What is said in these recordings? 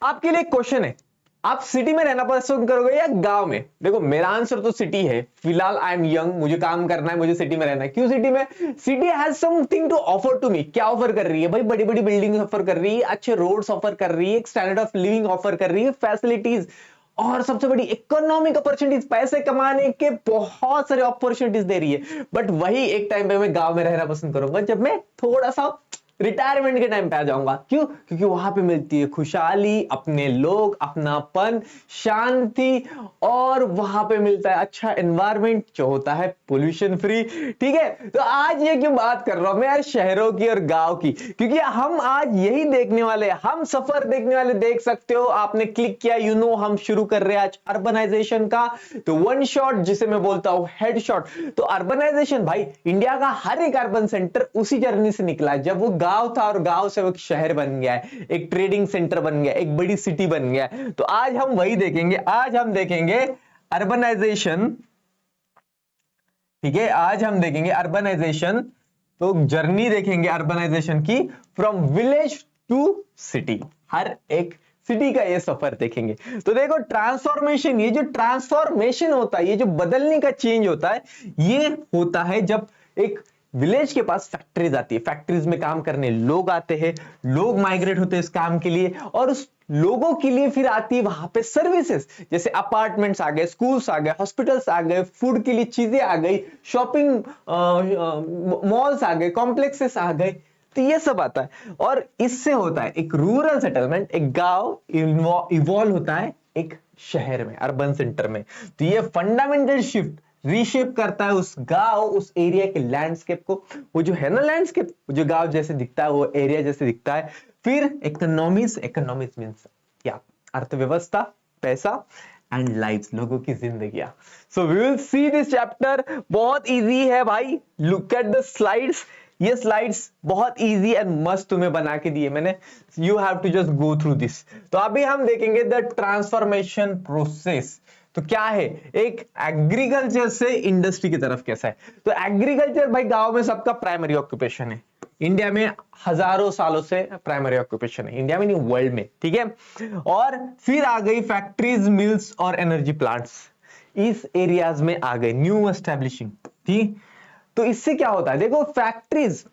आपके लिए क्वेश्चन है, आप सिटी में रहना पसंद करोगे या गांव में? देखो मेरा आंसर तो सिटी है। फिलहाल आई एम यंग, मुझे काम करना है, मुझे सिटी में रहना है। क्यों सिटी में? City has something to offer to me. क्या ऑफर कर रही है भाई? बड़ी बड़ी बिल्डिंग ऑफर कर रही है, अच्छे रोड्स ऑफर कर रही है, स्टैंडर्ड ऑफ लिविंग ऑफर कर रही है, फैसिलिटीज, और सबसे बड़ी इकोनॉमिक अपॉर्चुनिटीज, पैसे कमाने के बहुत सारे अपॉर्चुनिटीज दे रही है। बट वही एक टाइम पे मैं गांव में रहना पसंद करूंगा, जब मैं थोड़ा सा रिटायरमेंट के टाइम पे आ जाऊंगा। क्यों? क्योंकि वहां पे मिलती है खुशहाली, अपने लोग, अपनापन, शांति, और वहां पे मिलता है अच्छा एनवायरनमेंट जो होता है पोल्यूशन फ्री। ठीक है, तो आज ये क्यों बात कर रहा हूं मैं यार शहरों की और गांव की? क्योंकि हम आज यही देखने वाले, हम सफर देखने वाले। देख सकते हो आपने क्लिक किया, हम शुरू कर रहे हैं आज अर्बनाइजेशन का। तो वन शॉट जिसे मैं बोलता हूं हेड शॉट। तो अर्बनाइजेशन भाई, इंडिया का हर एक अर्बन सेंटर उसी जर्नी से निकला है, जब वो गांव था और गांव से वो एक शहर बन गया है, एक ट्रेडिंग सेंटर बन गया, एक बड़ी सिटी बन गया। तो आज हम वही देखेंगे, आज हम देखेंगे अर्बनाइजेशन। ठीक है, आज हम देखेंगे अर्बनाइजेशन। तो जर्नी देखेंगे अर्बनाइजेशन की, फ्रॉम विलेज टू सिटी। हर एक सिटी का ये सफर देखेंगे। तो देखो ट्रांसफॉर्मेशन, ये जो ट्रांसफॉर्मेशन होता है, ये जो बदलने का चेंज होता है, ये होता है जब एक विलेज के पास फैक्ट्रीज आती है, फैक्ट्रीज में काम करने लोग आते हैं, लोग माइग्रेट होते हैं इस काम के लिए, और उस लोगों के लिए फिर आती है वहां पे सर्विसेज, जैसे अपार्टमेंट्स आ गए, स्कूल्स आ गए, हॉस्पिटल्स आ गए, फूड के लिए चीजें आ गई, शॉपिंग मॉल्स आ गए, कॉम्प्लेक्सेस आ गए। तो ये सब आता है, और इससे होता है एक रूरल सेटलमेंट, एक गांव इवॉल्व होता है एक शहर में, अर्बन सेंटर में। तो ये फंडामेंटल शिफ्ट रीशेप करता है उस गांव, उस एरिया के लैंडस्केप को। वो जो है ना लैंडस्केप, जो गांव जैसे दिखता है, वो एरिया जैसे दिखता है। फिर इकोनॉमिक्स, इकोनॉमिक्स मींस क्या? अर्थव्यवस्था, पैसा, एंड लाइव्स, लोगों की जिंदगियां। So we will see this chapter. बहुत इजी है भाई, लुक एट द स्लाइड्स। ये स्लाइड्स बहुत इजी एंड मस्त तुम्हें बना के दिए मैंने, you have to just go through this. तो अभी हम देखेंगे द ट्रांसफॉर्मेशन प्रोसेस। तो क्या है, एक एग्रीकल्चर से इंडस्ट्री की तरफ कैसा है? तो एग्रीकल्चर भाई गांव में सबका प्राइमरी ऑक्यूपेशन है। इंडिया में हजारों सालों से प्राइमरी ऑक्यूपेशन है, इंडिया में नहीं वर्ल्ड में। ठीक है, और फिर आ गई फैक्ट्रीज, मिल्स और एनर्जी प्लांट्स, इस एरियाज में आ गए न्यू एस्टेब्लिशिंग। ठीक, तो इससे क्या होता है, देखो फैक्ट्रीज,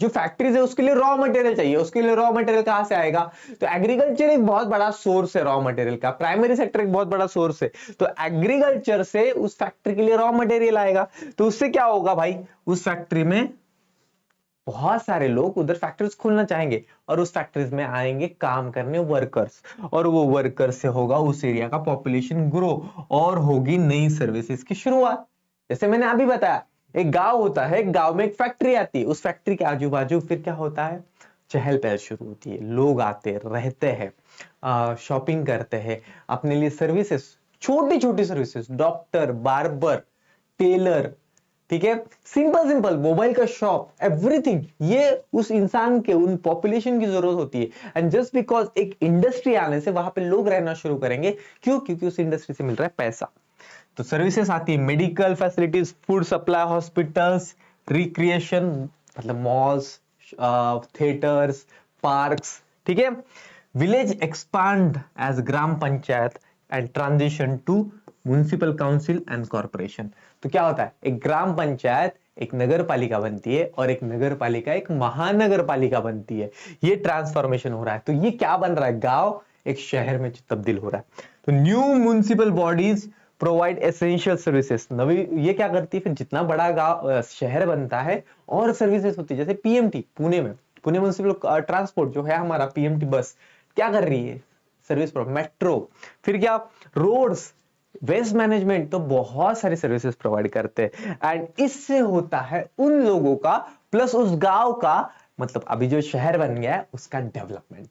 जो फैक्ट्रीज है उसके लिए रॉ मटेरियल चाहिए, उसके लिए रॉ मटेरियल कहां से आएगा? तो एग्रीकल्चर एक बहुत बड़ा सोर्स है रॉ मटेरियल का, प्राइमरी सेक्टर एक बहुत बड़ा सोर्स है। तो एग्रीकल्चर से उस फैक्ट्री के लिए रॉ मटेरियल आएगा, तो उससे क्या होगा भाई, उस फैक्ट्री में बहुत सारे लोग उधर फैक्ट्रीज खोलना चाहेंगे, और उस फैक्ट्रीज में आएंगे काम करने वर्कर्स, और वो वर्कर्स से होगा उस एरिया का पॉपुलेशन ग्रो, और होगी नई सर्विसेज की शुरुआत। जैसे मैंने अभी बताया, एक गांव होता है, गांव में एक फैक्ट्री आती है, उस फैक्ट्री के आजू बाजू फिर क्या होता है, चहल पहल शुरू होती है, लोग आते रहते हैं, शॉपिंग करते हैं, अपने लिए सर्विसेज, छोटी छोटी सर्विसेज, डॉक्टर, बार्बर, टेलर, ठीक है, सिंपल सिंपल मोबाइल का शॉप, एवरीथिंग, ये उस इंसान के, उन पॉपुलेशन की जरूरत होती है। एंड जस्ट बिकॉज एक इंडस्ट्री आने से वहां पे लोग रहना शुरू करेंगे। क्यों? क्योंकि उस इंडस्ट्री से मिल रहा है पैसा। तो सर्विसेज आती है, medical facilities, food supply, hospitals, recreation मतलब मॉल्स, थिएटर्स, पार्क्स। ठीक है, विलेज एक्सपांड एज ग्राम panchayat and transition to municipal council and corporation. तो क्या होता है, एक ग्राम पंचायत एक नगर पालिका बनती है, और एक नगर पालिका एक महानगर पालिका बनती है। ये ट्रांसफॉर्मेशन हो रहा है। तो ये क्या बन रहा है, गांव एक शहर में तब्दील हो रहा है। तो new municipal bodies provide essential services. नवी ये क्या करती है, फिर जितना बड़ा गांव शहर बनता है और सर्विसेज होती है, जैसे पीएमटी पुणे में, पुणे म्युनिसिपल ट्रांसपोर्ट जो है हमारा, पीएमटी बस क्या कर रही है, सर्विस प्रोवाइड, मेट्रो, फिर क्या, रोड्स, वेस्ट मैनेजमेंट, तो बहुत सारी सर्विसेज प्रोवाइड करते हैं। एंड इससे होता है उन लोगों का प्लस उस गांव का, मतलब अभी जो शहर बन गया है उसका डेवलपमेंट।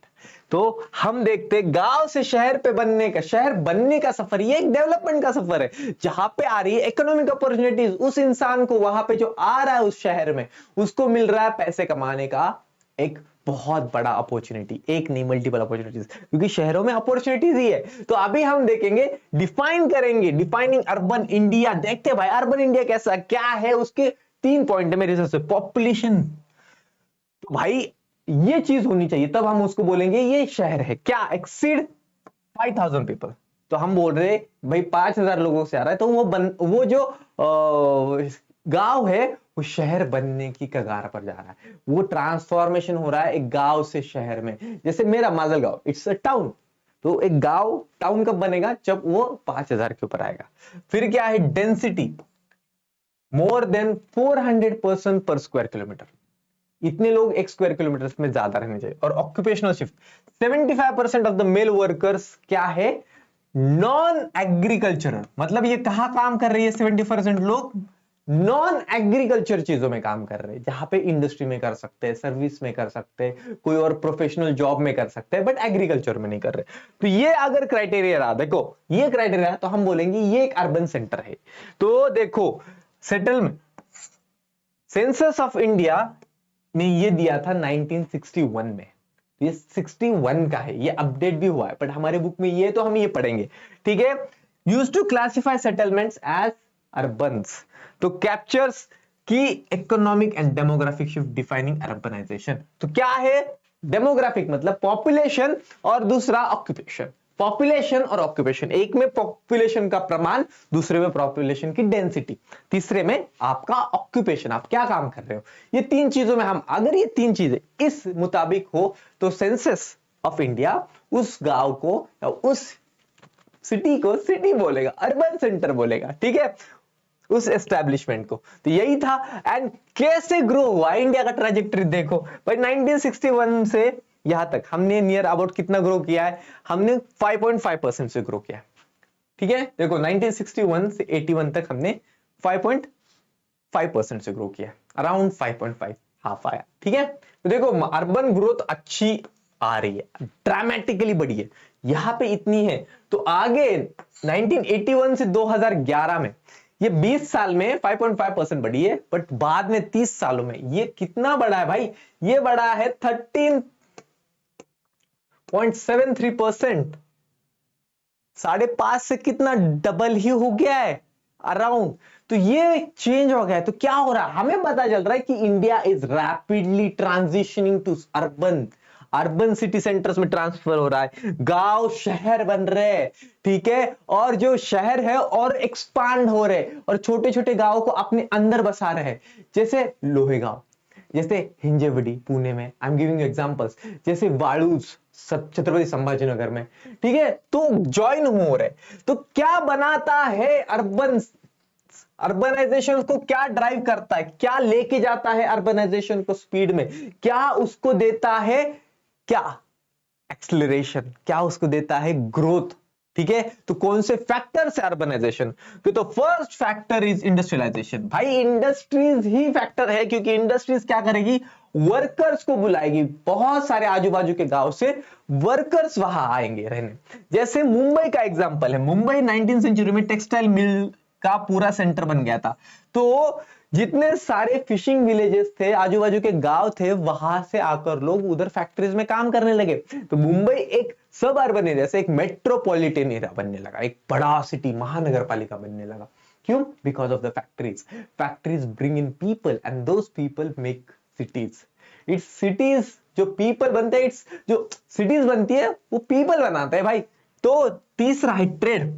तो हम देखते गांव से शहर पे बनने का, शहर बनने का सफर, ये एक डेवलपमेंट का सफर है, जहां पे आ रही है इकोनॉमिक अपॉर्चुनिटीज, उस इंसान को वहां पे जो आ रहा है उस शहर में, उसको मिल रहा है पैसे कमाने का एक बहुत बड़ा अपॉर्चुनिटी, एक नहीं मल्टीपल अपॉर्चुनिटीज, क्योंकि शहरों में अपॉर्चुनिटीज ही है। तो अभी हम देखेंगे, डिफाइन करेंगे, डिफाइनिंग अर्बन इंडिया। देखते हैं भाई अर्बन इंडिया कैसा क्या है, उसके 3 पॉइंट है मेरे हिसाब से। पॉपुलेशन, तो भाई ये चीज होनी चाहिए, तब हम उसको बोलेंगे ये शहर है। क्या एक्सीड 5000 पीपल, तो हम बोल रहे भाई 5000 लोगों से आ रहा है, तो वो जो गांव है वो शहर बनने की कगार पर जा रहा है, वो ट्रांसफॉर्मेशन हो रहा है एक गांव से शहर में। जैसे मेरा माजलगांव, इट्स अ टाउन, तो एक गांव टाउन कब बनेगा, जब वो 5000 के ऊपर आएगा। फिर क्या है, डेंसिटी मोर देन 400% पर स्क्वायर किलोमीटर, इतने लोग एक स्क्वायर किलोमीटर में ज्यादा रहने चाहिए। और occupational shift 75% of the male workers क्या है, नॉन एग्रीकल्चरल, मतलब ये कहां काम कर रही है 70% लोग, नॉन एग्रीकल्चर चीजों में काम कर रहे हैं, जहां पे इंडस्ट्री में कर सकते हैं, सर्विस में कर सकते हैं, कोई और प्रोफेशनल जॉब में कर सकते हैं, बट एग्रीकल्चर में नहीं कर रहे। तो ये अगर क्राइटेरिया रहा, देखो ये क्राइटेरिया, तो हम बोलेंगे ये एक अर्बन सेंटर है। तो देखो सेटलमेंट, सेंसस ऑफ इंडिया ने ये दिया था 1961 में, ये 61 का है, ये अपडेट भी हुआ है, बट हमारे बुक में ये, तो हम ये पढ़ेंगे, ठीक है। Used to classify settlements as urbans, तो कैप्चर्स की economic and demographic shift defining urbanisation. तो क्या है, डेमोग्राफिक मतलब पॉपुलेशन, और दूसरा ऑक्यूपेशन। पॉपुलेशन और ऑक्यूपेशन, एक में पॉपुलेशन का प्रमाण, दूसरे में पॉपुलेशन की डेंसिटी, तीसरे में आपका ऑक्यूपेशन, आप क्या काम कर रहे हो। ये तीन चीजों में हम, अगर ये तीन चीजें इस मुताबिक हो, तो सेंसस ऑफ इंडिया उस गांव को या उस सिटी को सिटी बोलेगा, अर्बन सेंटर बोलेगा, ठीक है, उस एस्टैब्लिशमेंट को। तो यही था। एंड कैसे ग्रो हुआ इंडिया का ट्रैजेक्टरी देखो भाई, 1961 से यहां तक हमने नियर अबाउट कितना ग्रो किया है, हमने 5.5% से ग्रो किया है, ठीक है। देखो 1961 से 81 तक हमने 5.5% से ग्रो किया, अराउंड 5.5 हाफ आया, ठीक है। तो देखो अर्बन ग्रोथ अच्छी आ रही है, ड्रामेटिकली बढ़ी है, यहां पे इतनी है। तो आगे 1981 से 2011 में ये 20 साल में 5.5% बढ़ी है, बट बाद में 30 सालों में ये कितना बढ़ा है भाई, ये बढ़ा है 13.73%, 5.5 से कितना डबल ही हो गया है अराउंड। तो ये चेंज हो गया है। तो क्या हो रहा है, हमें पता चल रहा है कि India is rapidly transitioning to urban, urban city centres में ट्रांसफर हो रहा है, गांव शहर बन रहे हैं, ठीक है, और जो शहर है और एक्सपांड हो रहे हैं, और छोटे छोटे गांवों को अपने अंदर बसा रहे हैं, जैसे लोहेगांव, जैसे हिंजेवडी पुणे में, आई एम गिविंग एग्जांपल्स, जैसे वालूज छत्रपति संभाजीनगर में, ठीक है, तो ज्वाइन हो रहे। तो क्या बनाता है अर्बन, अर्बनाइजेशन को क्या ड्राइव करता है, क्या लेके जाता है अर्बनाइजेशन को स्पीड में, क्या उसको देता है, क्या एक्सेलरेशन, क्या उसको देता है ग्रोथ, ठीक है। तो कौन से फैक्टर से अर्बनाइजेशन, तो फर्स्ट फैक्टर इज इंडस्ट्रियलाइजेशन, भाई इंडस्ट्रीज ही फैक्टर है, क्योंकि इंडस्ट्रीज क्या करेगी, वर्कर्स को बुलाएगी, बहुत सारे आजू बाजू के गांव से वर्कर्स वहां आएंगे रहने। जैसे मुंबई का एग्जांपल है, मुंबई 19th सेंचुरी में टेक्सटाइल मिल का पूरा सेंटर बन गया था, तो जितने सारे फिशिंग विलेजेस थे, आजू बाजू के गांव थे, वहां से आकर लोग उधर फैक्ट्रीज में काम करने लगे। तो मुंबई एक सब अर्बन एरिया से एक मेट्रोपॉलिटन एरिया बनने लगा, एक बड़ा सिटी, महानगर पालिका बनने लगा। क्यों, because of the factories, factories bring in people and those people make cities, it's cities जो पीपल बनते हैं, इट्स जो सिटीज बनती है वो पीपल बनाते हैं भाई। तो तीसरा है ट्रेड,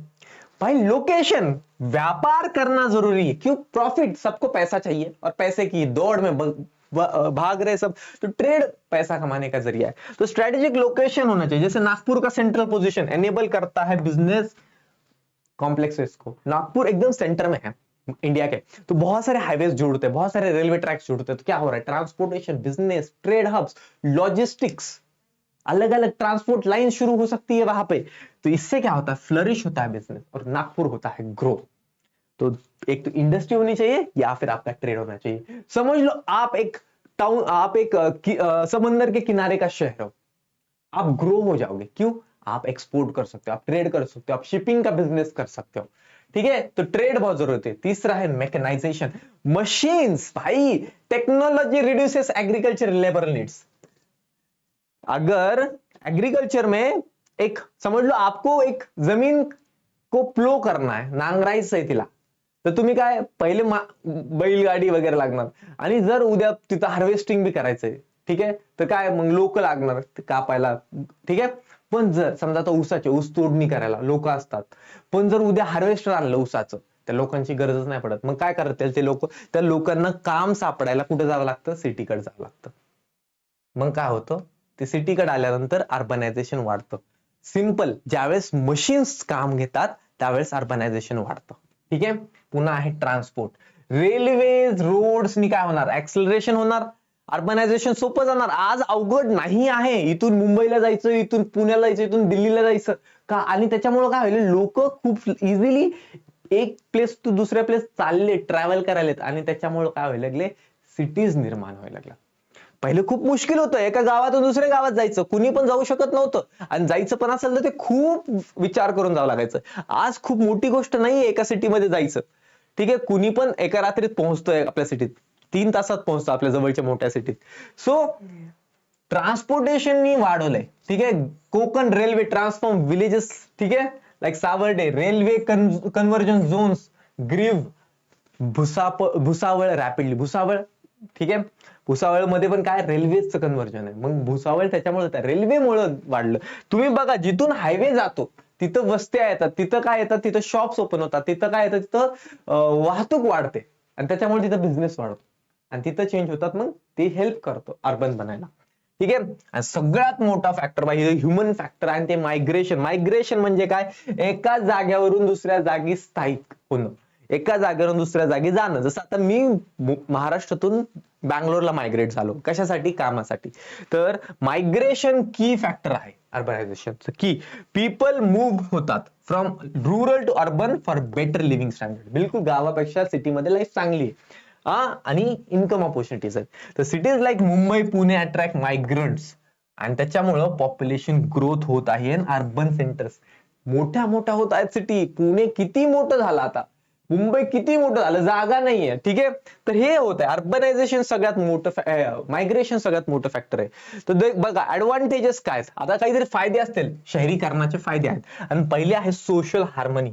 भाई लोकेशन, व्यापार करना जरूरी है, क्यों, प्रॉफिट, सबको पैसा चाहिए और पैसे की दौड़ में भाग रहे सब, तो ट्रेड पैसा कमाने का जरिया है। तो स्ट्रेटेजिक लोकेशन होना चाहिए, जैसे नागपुर का सेंट्रल पोजीशन एनेबल करता है बिजनेस कॉम्प्लेक्सेस को, नागपुर एकदम सेंटर में है इंडिया के, तो बहुत सारे हाईवेज जुड़ते हैं, बहुत सारे रेलवे ट्रैक्स जुड़ते हैं, तो क्या हो रहा है, transportation, business, trade hubs, logistics, अलग अलग ट्रांसपोर्ट लाइन शुरू हो सकती है वहां पे। तो इससे क्या होता है, फ्लरिश होता है बिजनेस, और नागपुर होता है ग्रो। तो एक तो इंडस्ट्री होनी चाहिए, या फिर आपका ट्रेड होना चाहिए। समझ लो आप एक टाउन, आप एक समंदर के किनारे का शहर हो, आप ग्रो हो जाओगे, क्यों, आप एक्सपोर्ट कर सकते हो, आप ट्रेड कर सकते हो, आप शिपिंग का बिजनेस कर सकते हो, ठीक है। तो ट्रेड बहुत जरूरत है। तीसरा है मैकेनाइजेशन, मशीन्स, भाई technology reduces agriculture labour needs. अगर एग्रीकल्चर में एक, समझ लो आपको एक जमीन को प्लो करना आहे, नांगरायचं आहे तिला, तर तुम्ही काय पहिले बैलगाडी वगैरे लागणार, आणि जर उद्या तिथं हार्वेस्टिंग भी करायचंय, ठीक आहे. तर काय मग लोक लागणार कापायला, ठीक आहे. पण जर समजा आता ऊस तोडणी करायला लोक असतात, पण जर उद्या हार्वेस्टर आणलं ऊसाचं, त्या लोकांची गरजच नाही पडत, मग काय करतील ते लोक, त्या लोकांना काम सापडायला कुठे जावं लागतं, सिटीकडे जावं लागतं. मग काय होतं, ते सिटीकडे आल्यानंतर अर्बनायझेशन वाढतं. सिंपल, ज्यावेळेस मशीन्स काम घेतात त्यावेळेस अर्बनायझेशन वाढतं. ठीक आहे. पुन्हा आहे ट्रान्सपोर्ट, रेल्वेज रोड्सनी काय होणार, ऍक्सलरेशन होणार, अर्बनायझेशन सोपं जाणार. आज अवघड नाही आहे इथून मुंबईला जायचं, इथून पुण्याला जायचं, इथून दिल्लीला जायचं का, आणि त्याच्यामुळे काय होईल, लोक खूप इझिली एक प्लेस टू दुसऱ्या प्लेस चालले, ट्रॅव्हल करायलेत, आणि त्याच्यामुळे काय व्हायला लागले, सिटीज निर्माण व्हायला लागल्या. पहिले खूप मुश्किल होतं, एका गावातून दुसऱ्या गावात जायचं, कुणी पण जाऊ शकत नव्हतं, आणि जायचं पण असेल तर ते खूप विचार करून जावं लागायचं. आज खूप मोठी गोष्ट नाहीये एका सिटीमध्ये जायचं, ठीक आहे. कुणी पण एका रात्रीत पोहोचतोय आपल्या सिटीत, 3 तासात पोहोचतो आपल्या जवळच्या मोठ्या सिटीत. सो ट्रान्सपोर्टेशननी वाढवलंय, ठीक आहे. कोकण रेल्वे ट्रान्सफॉर्म विलेजेस, ठीक आहे, like Savarde railway conversion zones, ग्रीव, भुसावळ रॅपिडली, भुसावळ, ठीक आहे. भुसावळ मध्ये पण काय रेल्वेचं कन्व्हर्जन आहे, मग भुसावळ त्याच्यामुळे त्या रेल्वेमुळे वाढलं. तुम्ही बघा, जिथून हायवे जातो तिथं वस्त्या येतात, तिथं काय येतात, तिथं शॉप्स ओपन होतात, तिथं काय येतं, तिथं वाहतूक वाढते, आणि त्याच्यामुळे तिथं बिझनेस वाढतो, आणि तिथं चेंज होतात, मग ते हेल्प करतो अर्बन बनायला. ठीक आहे. आणि सगळ्यात मोठा फॅक्टर पाहिजे ह्युमन फॅक्टर, आणि ते मायग्रेशन. मायग्रेशन म्हणजे काय, एका जाग्यावरून दुसऱ्या जागी स्थायिक होणं, एका जागेवरून दुसऱ्या जागी जाणं. जसं आता मी महाराष्ट्रातून बँगलोरला मायग्रेट झालो, कशासाठी, कामासाठी. तर मायग्रेशन की फॅक्टर आहे अर्बनायझेशनचं, की पीपल मूव्ह होतात from rural to urban for better living standard. बिलकुल गावापेक्षा सिटीमध्ये लाईफ चांगली आहे, आणि इन्कम ऑपॉर्च्युनिटीज आहेत. तर cities like Mumbai, Pune attract migrants, आणि त्याच्यामुळं पॉप्युलेशन ग्रोथ होत आहे. अर्बन सेंटर्स मोठ्या मोठ्या होत आहेत सिटी. पुणे किती मोठं झालं आता, मुंबई किती मोठं झालं, जागा नाहीये, ठीक आहे. तर हे होत आहे अर्बनायझेशन सगळ्यात मोठं, मायग्रेशन सगळ्यात मोठं फॅक्टर आहे. तर बघा ऍडव्हान्टेजेस काय, आता काहीतरी फायदे असतील, शहरीकरणाचे फायदे आहेत, आणि पहिले आहे सोशल हार्मनी.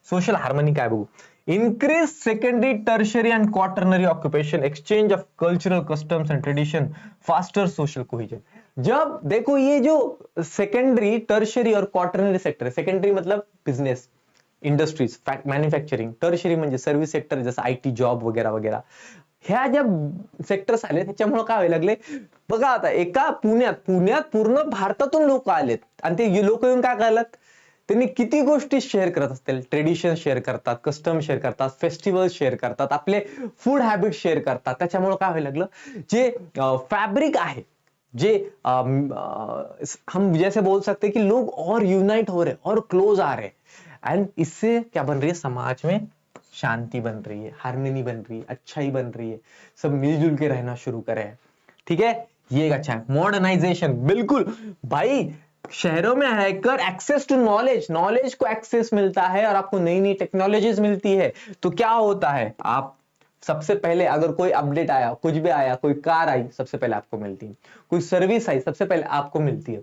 सोशल हार्मनी काय बघू, increase secondary, tertiary and quaternary occupation, exchange of cultural customs and tradition, faster social cohesion. जब देखो ये जो सेकेंडरी, टर्शरी और क्वार्टरनरी सेक्टर है, सेकेंडरी मतलब बिजनेस, इंडस्ट्रीज, मैन्युफॅक्चरिंग, टर्शरी म्हणजे सर्व्हिस सेक्टर, जसं आयटी जॉब वगैरे वगैरे, ह्या ज्या सेक्टर्स आले त्याच्यामुळे काय व्हायला लागले, बघा आता एका पुण्यात पूर्ण भारतातून लोक आलेत, आणि ते लोक येऊन काय करायलात, त्यांनी किती गोष्टी शेअर करत असतील, ट्रेडिशन शेअर करतात, कस्टम शेअर करतात, फेस्टिवल शेअर करतात, आपले फूड हॅबिट शेअर करतात. त्याच्यामुळे काय व्हायला लागलं, जे फॅब्रिक आहे, जे हम जैसे बोल सकते कि लोग और यूनाइट हो रहे, और क्लोज आ रहे, एंड इससे क्या बन रही है, समाज में शांति बन रही है, हार्मनी बन रही है, अच्छाई बन रही है, सब मिलजुल के रहना शुरू करे, ठीक है. ये अच्छा है. मॉडर्नाइजेशन, बिल्कुल भाई, शहरों में रहकर एक्सेस टू नॉलेज, नॉलेज को एक्सेस मिलता है, और आपको नई नई टेक्नोलॉजीज मिलती है. तो क्या होता है, आप सबसे पहले अगर कोई अपडेट आया, कुछ भी आया, कोई कार आई, सबसे पहले आपको मिलती है, कोई सर्विस आई, सबसे पहले आपको मिलती है.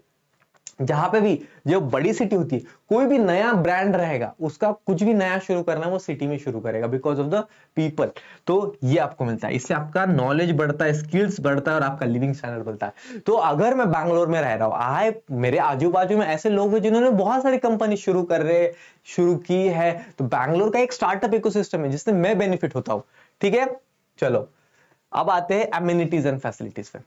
जहां पे भी जो बड़ी सिटी होती है, कोई भी नया ब्रांड रहेगा, उसका कुछ भी नया शुरू करना है वो सिटी में शुरू करेगा, बिकॉज ऑफ द पीपल. तो ये आपको मिलता है, इससे आपका नॉलेज बढ़ता है, स्किल्स बढ़ता है, और आपका लिविंग स्टैंडर्ड बढ़ता है. तो अगर मैं बैंगलोर में रह रहा हूँ, मेरे आजू बाजू में ऐसे लोग हैं जिन्होंने बहुत सारी कंपनी शुरू की है, तो बैंगलोर का एक स्टार्टअप इकोसिस्टम है जिससे मैं बेनिफिट होता हूं. ठीक है. चलो अब आते हैं एमिनिटीज एंड फैसिलिटीज पे.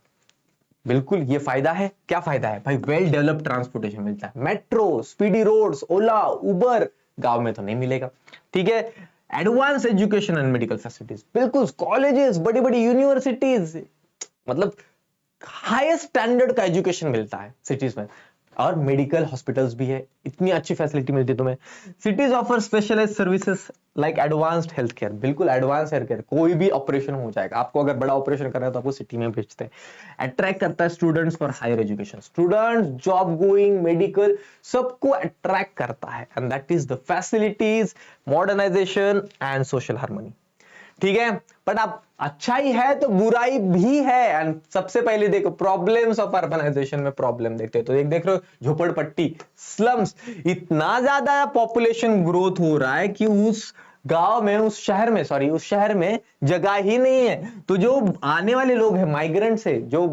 बिल्कुल ये फायदा है, क्या फायदा है भाई, वेल डेवलप्ड ट्रांसपोर्टेशन मिलता है, मेट्रो, स्पीडी रोड्स, ओला, उबर, गांव में तो नहीं मिलेगा, ठीक है. Advance education and medical facilities, बिल्कुल कॉलेजेस, बड़ी बड़ी यूनिवर्सिटीज, मतलब हाईएस्ट स्टैंडर्ड का एजुकेशन मिलता है सिटीज में, और मेडिकल हॉस्पिटल्स भी है, इतनी अच्छी फैसिलिटी मिलती है तुम्हें. Cities offer specialised services like advanced health care, बिल्कुल एडवांस हेल्थ केयर, कोई भी ऑपरेशन हो जाएगा, आपको अगर बड़ा ऑपरेशन करना है तो आपको सिटी में भेजते हैं. अट्रैक्ट करता है students for higher education, students, job going, medical, सबको अट्रैक्ट करता है, and that is the facilities, modernisation and social harmony. ठीक है. बट अब अच्छाई है तो बुराई भी है, एंड सबसे पहले देखो प्रॉब्लम्स ऑफ अर्बनाइजेशन में प्रॉब्लम देखते हैं, तो एक देख रहे हो झोपड़पट्टी, स्लम्स, इतना ज्यादा पॉपुलेशन ग्रोथ हो रहा है कि उस गांव में, उस शहर में जगह ही नहीं है. तो जो आने वाले लोग हैं, माइग्रेंट्स है, जो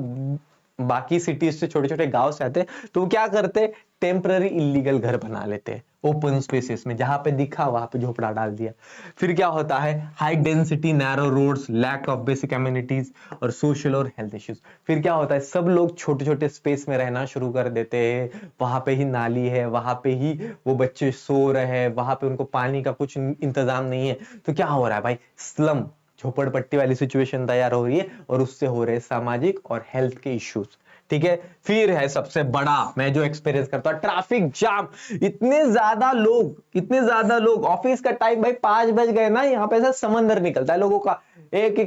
बाकी सिटीज से, छोटे छोटे गांव से आते हैं, तो वो क्या करते हैं, टेम्पररी इलीगल घर बना लेते हैं ओपन स्पेसेस में, जहां पे दिखा वहां पे झोपड़ा डाल दिया। फिर क्या होता है, high density narrow roads, lack of basic amenities और सोशल और हेल्थ इश्यूज। फिर क्या होता है, सब लोग छोटे छोटे स्पेस में रहना शुरू कर देते हैं, वहां पे ही नाली है, वहां पे ही वो बच्चे सो रहे हैं, वहां पे उनको पानी का कुछ इंतजाम नहीं है। तो क्या हो रहा है भाई, स्लम, झोपड़पट्टी वाली सिचुएशन तैयार हो रही है, और उससे हो रहे सामाजिक और हेल्थ के इश्यूज। ठीक है, फिर है सबसे बड़ा मैं जो एक्सपीरियंस करता हूं, ट्रैफिक जाम। इतने ज्यादा लोग, ऑफिस का टाइम भाई 5 बज गए ना, यहाँ पे ऐसा समंदर निकलता है लोगों का। एक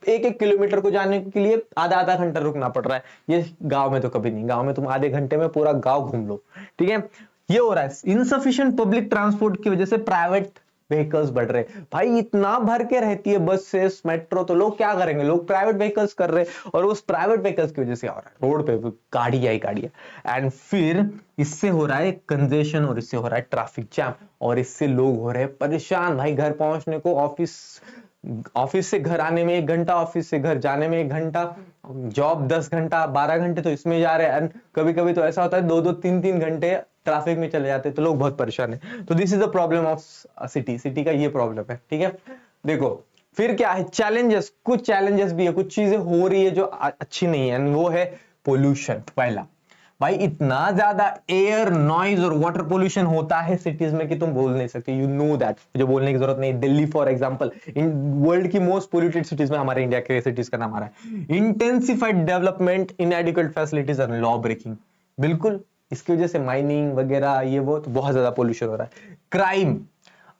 एक किलोमीटर को जाने के लिए आधा आधा घंटा रुकना पड़ रहा है। ये गांव में तो कभी नहीं, गांव में तुम आधे घंटे में पूरा गांव घूम लो। ठीक है, ये हो रहा है इनसफिशिएंट पब्लिक ट्रांसपोर्ट की वजह से। प्राइवेट व्हीकल्स बढ़ रहे भाई, इतना भर के रहती है बसेस मेट्रो, तो लोग क्या करेंगे, लोग प्राइवेट व्हीकल्स कर रहे हैं, और उस प्राइवेट व्हीकल्स की वजह से हो रहा है रोड पे गाड़ियां। एंड फिर इससे हो रहा है कंजेशन, और इससे हो रहा है ट्रैफिक जैम, और इससे लोग हो रहे हैं परेशान भाई। घर पहुंचने को, ऑफिस से घर आने में 1 घंटा, ऑफिस से घर जाने में 1 घंटा, जॉब 10 घंटा 12 घंटे तो इसमें जा रहे हैं। एंड कभी कभी तो ऐसा होता है 2-2 3-3 घंटे ट्रैफिक में चले जाते हैं, तो लोग बहुत परेशान है। तो this is the problem of city का ये प्रॉब्लम है। ठीक है, देखो फिर क्या है, चैलेंजेस, कुछ चैलेंजेस भी है, कुछ चीजें हो रही है जो अच्छी नहीं है, वो है पोल्यूशन। पहला भाई, इतना ज्यादा एयर नॉइज और वाटर पोल्यूशन होता है सिटीज में कि तुम बोल नहीं सकते, यू नो दैट, मुझे बोलने की जरूरत नहीं। Delhi for example in world की मोस्ट पोल्यूटेड सिटीज में हमारे इंडिया के सिटीज का नाम आ रहा है। इंटेंसिफाइड डेवलपमेंट, इनएडिक्वेट फैसिलिटीज और लॉ ब्रेकिंग, बिल्कुल इसकी वजह से माइनिंग वगैरह ये वो, तो बहुत ज्यादा पोल्यूशन हो रहा है। क्राइम,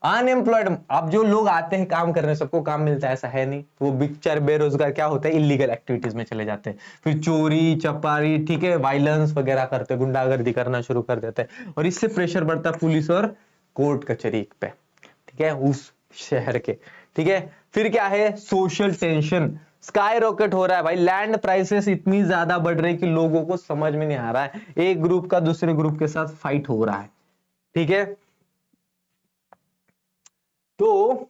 अनएम्प्लॉयड, अब जो लोग आते हैं काम करने, सबको काम मिलता है ऐसा है नहीं, तो वो बेचारे बेरोजगार क्या होता है, इलीगल एक्टिविटीज में चले जाते हैं, फिर चोरी चपारी, ठीक है, वायलेंस वगैरह करते, गुंडागर्दी करना शुरू कर देते हैं, और इससे प्रेशर बढ़ता है पुलिस और कोर्ट कचहरी पे, ठीक है, उस शहर के। ठीक है, फिर क्या है, सोशल टेंशन स्काई रॉकेट हो रहा है भाई, लैंड प्राइसेस इतनी ज्यादा बढ़ रही है कि लोगों को समझ में नहीं आ रहा है, एक ग्रुप का दूसरे ग्रुप के साथ फाइट हो रहा है। ठीक है, तो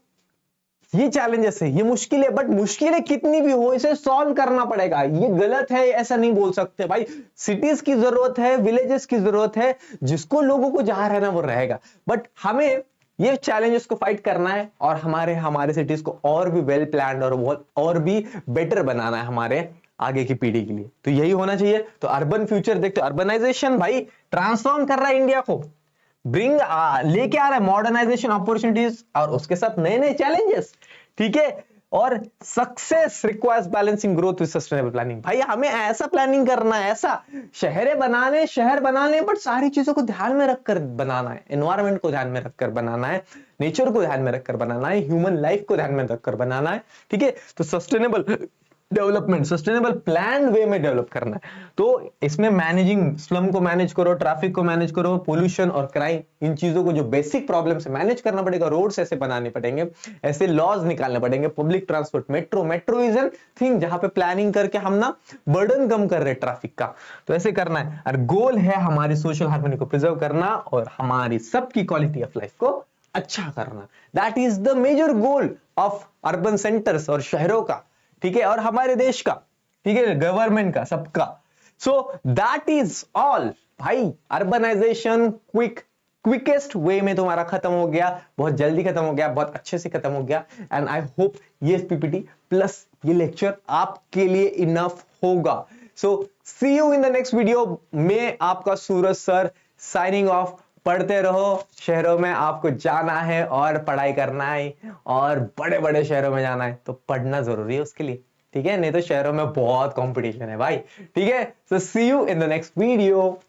ये चैलेंजेस है, ये मुश्किल है, बट मुश्किलें कितनी भी हो इसे सॉल्व करना पड़ेगा। ये गलत है ऐसा नहीं बोल सकते भाई, सिटीज की जरूरत है, विलेजेस की जरूरत है, जिसको लोगों को जहां रहना वो रहेगा, बट हमें ये चैलेंजेस को फाइट करना है, और हमारे सिटीज को और भी वेल प्लान्ड और भी बेटर बनाना है हमारे आगे की पीढ़ी के लिए। तो यही होना चाहिए। तो अर्बन फ्यूचर देखते, अर्बनाइजेशन भाई ट्रांसफॉर्म कर रहा है इंडिया को, लेके आ रहा है मॉडर्नाइजेशन अपॉर्चुनिटीज, और उसके साथ नए नए चैलेंजेस। ठीक है, और success requires balancing growth with sustainable planning. भाई हमें ऐसा प्लानिंग करना है, ऐसा शहर बनाने, बट सारी चीजों को ध्यान में रखकर बनाना है, एनवायरमेंट को ध्यान में रखकर बनाना है, नेचर को ध्यान में रखकर बनाना है, ह्यूमन लाइफ को ध्यान में रखकर बनाना है। ठीक है, तो सस्टेनेबल डेवलपमेंट, सस्टेनेबल प्लान वे में डेवलप करना है। तो इसमें मैनेजिंग, स्लम को मैनेज करो, ट्रैफिक को मैनेज करो, पोल्यूशन और क्राइम, इन चीजों को जो बेसिक प्रॉब्लम से मैनेज करना पड़ेगा, रोड्स ऐसे बनाने पड़ेंगे, ऐसे लॉज निकालने पड़ेंगे, public transport, metro is an thing जहां पे प्लानिंग करके हम ना बर्डन कम कर रहे ट्रैफिक का, तो ऐसे करना है। और गोल है हमारी सोशल हार्मनी को प्रिजर्व करना और हमारी सबकी क्वालिटी ऑफ लाइफ को अच्छा करना। That is the major goal of urban centres और शहरों का। ठीक है, और हमारे देश का, ठीक है, गवर्नमेंट का, सबका। सो दैट इज ऑल भाई, अर्बनाइजेशन क्विकेस्ट वे में तुम्हारा खत्म हो गया, बहुत जल्दी खत्म हो गया, बहुत अच्छे से खत्म हो गया। एंड आई होप ये पीपीटी प्लस ये लेक्चर आपके लिए इनफ होगा। So see you in the next video में, आपका सूरज सर साइनिंग ऑफ। पढ़ते रहो, शहरों में आपको जाना है और पढ़ाई करना है, और बड़े बड़े शहरों में जाना है, तो पढ़ना जरूरी है उसके लिए। ठीक है, नहीं तो शहरों में बहुत कंपटीशन है भाई। ठीक है, so see you in the next video.